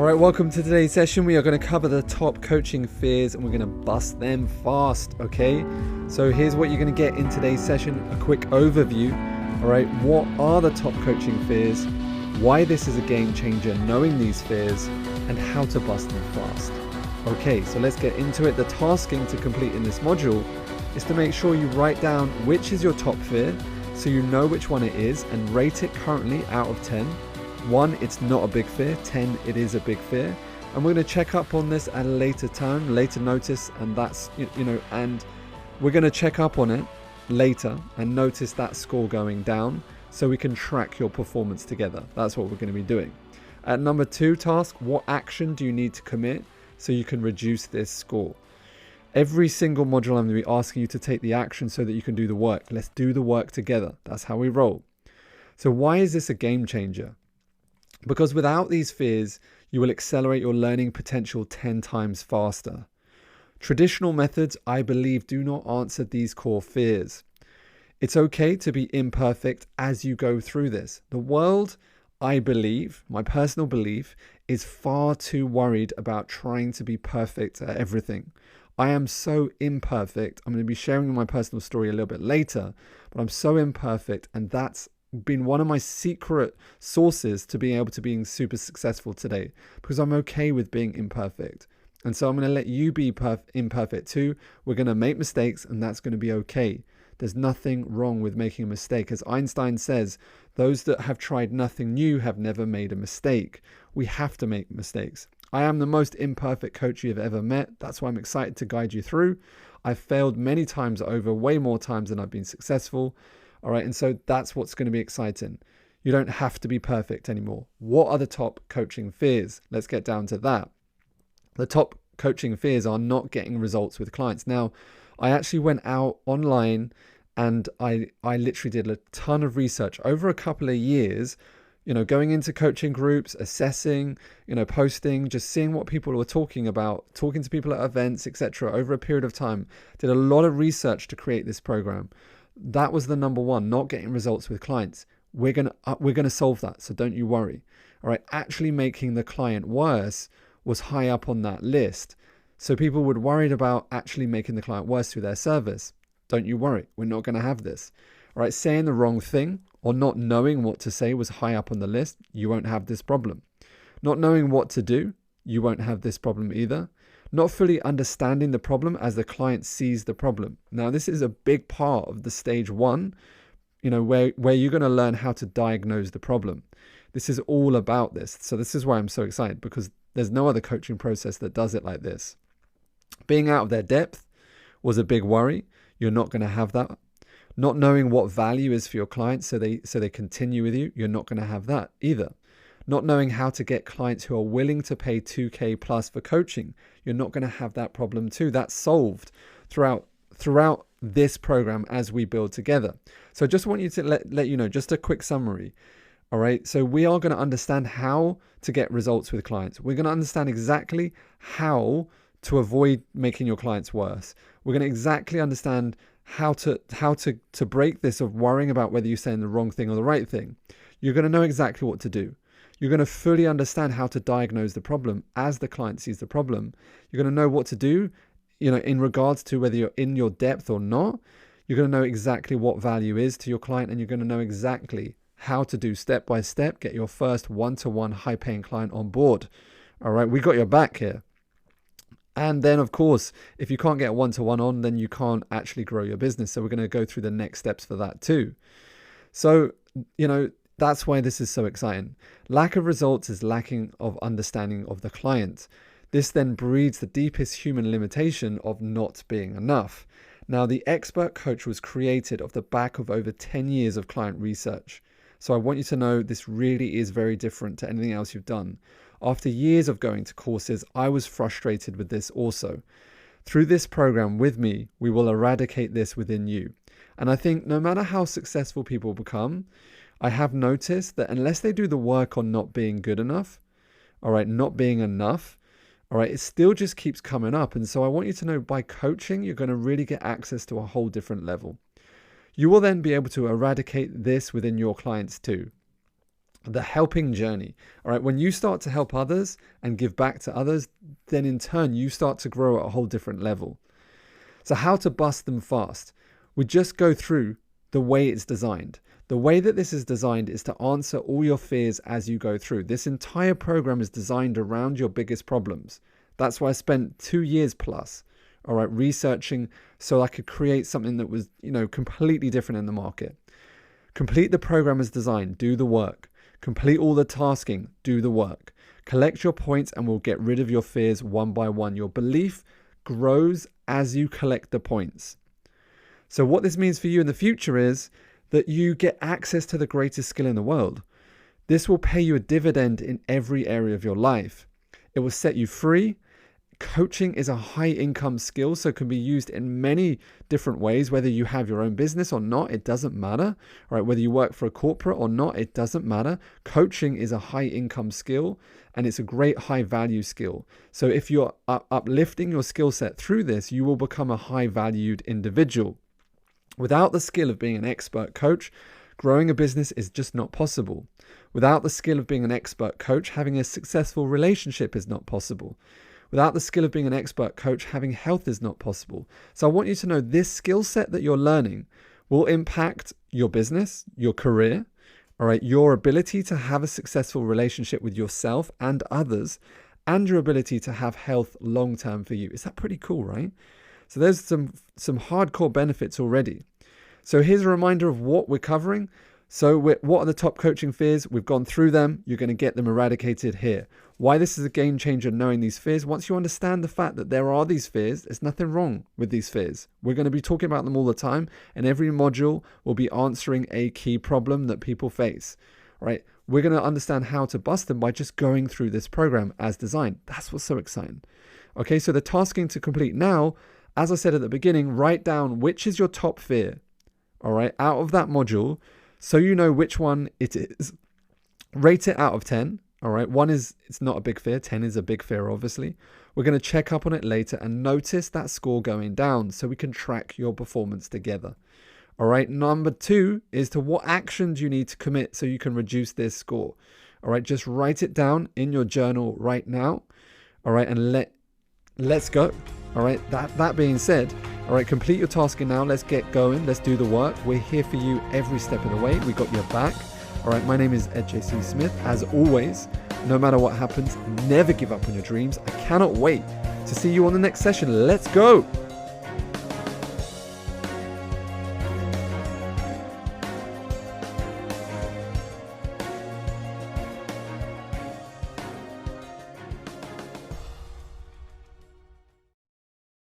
All right, welcome to today's session. We are going to cover the top coaching fears and we're going to bust them fast, okay? So here's what you're going to get in today's session, a quick overview. All right, what are the top coaching fears, why this is a game changer, knowing these fears, and how to bust them fast. Okay, so let's get into it. The tasking to complete in this module is to make sure you write down which is your top fear so you know which one it is and rate it currently out of 10. 1, it's not a big fear. 10, it is a big fear. And we're going to check up on this at a later time, later notice, and that's, and we're going to check up on it later and notice that score going down so we can track your performance together. That's what we're going to be doing. At number 2 task, what action do you need to commit so you can reduce this score? Every single module I'm going to be asking you to take the action so that you can do the work. Let's do the work together. That's how we roll. So why is this a game changer? Because without these fears, you will accelerate your learning potential 10 times faster. Traditional methods, I believe, do not answer these core fears. It's okay to be imperfect as you go through this. The world, I believe, my personal belief, is far too worried about trying to be perfect at everything. I am so imperfect. I'm going to be sharing my personal story a little bit later, but I'm so imperfect, and that's been one of my secret sources to being able to being super successful today, because I'm okay with being imperfect. And so I'm going to let you be imperfect too. We're going to make mistakes, and that's going to be okay. There's nothing wrong with making a mistake. As Einstein says, those that have tried nothing new have never made a mistake. We have to make mistakes. I am the most imperfect coach you've ever met. That's why I'm excited to guide you through. I've failed many times over, way more times than I've been successful. All right, and so that's what's going to be exciting. You don't have to be perfect anymore. What are the top coaching fears? Let's get down to that. The top coaching fears are not getting results with clients. Now, I actually went out online and I literally did a ton of research over a couple of years, going into coaching groups, assessing, posting, just seeing what people were talking about, talking to people at events, etc. over a period of time. Did a lot of research to create this program. That was the number one, not getting results with clients. We're gonna solve that, so don't you worry. All right, actually making the client worse was high up on that list. So people were worried about actually making the client worse through their service. Don't you worry, we're not going to have this. All right, saying the wrong thing or not knowing what to say was high up on the list. You won't have this problem. Not knowing what to do, you won't have this problem either. Not fully understanding the problem as the client sees the problem. Now, this is a big part of the stage 1, where you're going to learn how to diagnose the problem. This is all about this. So this is why I'm so excited, because there's no other coaching process that does it like this. Being out of their depth was a big worry. You're not going to have that. Not knowing what value is for your clients so they continue with you, you're not going to have that either. Not knowing how to get clients who are willing to pay 2K plus for coaching, you're not going to have that problem too. That's solved throughout this program as we build together. So I just want you to let you know, just a quick summary. All right. So we are going to understand how to get results with clients. We're going to understand exactly how to avoid making your clients worse. We're going to exactly understand how to break this of worrying about whether you're saying the wrong thing or the right thing. You're going to know exactly what to do. You're going to fully understand how to diagnose the problem as the client sees the problem. You're going to know what to do, in regards to whether you're in your depth or not. You're going to know exactly what value is to your client, and you're going to know exactly how to do step by step, get your first one-to-one high-paying client on board. All right, we got your back here. And then, of course, if you can't get one-to-one on, then you can't actually grow your business. So we're going to go through the next steps for that too. So, that's why this is so exciting. Lack of results is lacking of understanding of the client. This then breeds the deepest human limitation of not being enough. Now, the expert coach was created off the back of over 10 years of client research. So I want you to know this really is very different to anything else you've done. After years of going to courses, I was frustrated with this also. Through this program with me, we will eradicate this within you. And I think no matter how successful people become, I have noticed that unless they do the work on not being good enough, all right, not being enough, all right, it still just keeps coming up. And so I want you to know by coaching, you're going to really get access to a whole different level. You will then be able to eradicate this within your clients too. the helping journey. All right. When you start to help others and give back to others, then in turn, you start to grow at a whole different level. So how to bust them fast? We just go through the way it's designed. The way that this is designed is to answer all your fears as you go through. This entire program is designed around your biggest problems. That's why I spent 2 years plus, all right, researching so I could create something that was, completely different in the market. Complete the program as designed, do the work. Complete all the tasking, do the work. Collect your points and we'll get rid of your fears one by one. Your belief grows as you collect the points. So what this means for you in the future is that you get access to the greatest skill in the world. This will pay you a dividend in every area of your life. It will set you free. Coaching is a high income skill, so it can be used in many different ways. Whether you have your own business or not, it doesn't matter. All right, whether you work for a corporate or not, it doesn't matter. Coaching is a high income skill and it's a great high value skill. So if you're uplifting your skill set through this, you will become a high valued individual. Without the skill of being an expert coach, growing a business is just not possible. Without the skill of being an expert coach, having a successful relationship is not possible. Without the skill of being an expert coach, having health is not possible. So I want you to know this skill set that you're learning will impact your business, your career, all right, your ability to have a successful relationship with yourself and others, and your ability to have health long term for you. Is that pretty cool, right? So there's some hardcore benefits already. So here's a reminder of what we're covering. So what are the top coaching fears? We've gone through them. You're going to get them eradicated here. Why this is a game changer, knowing these fears. Once you understand the fact that there are these fears, there's nothing wrong with these fears. We're going to be talking about them all the time, and every module will be answering a key problem that people face. All right? We're going to understand how to bust them by just going through this program as designed. That's what's so exciting. Okay, so the tasking to complete now, as I said at the beginning, write down which is your top fear, all right, out of that module, so you know which one it is. Rate it out of 10, all right? 1 is, it's not a big fear. 10 is a big fear, obviously. We're going to check up on it later and notice that score going down so we can track your performance together. All right, number 2 is to what actions you need to commit so you can reduce this score. All right, just write it down in your journal right now. All right, and let's go. All right, that being said, all right, complete your tasking now. Let's get going. Let's do the work. We're here for you every step of the way. We got your back. All right, my name is Ed J.C. Smith. As always, no matter what happens, never give up on your dreams. I cannot wait to see you on the next session. Let's go.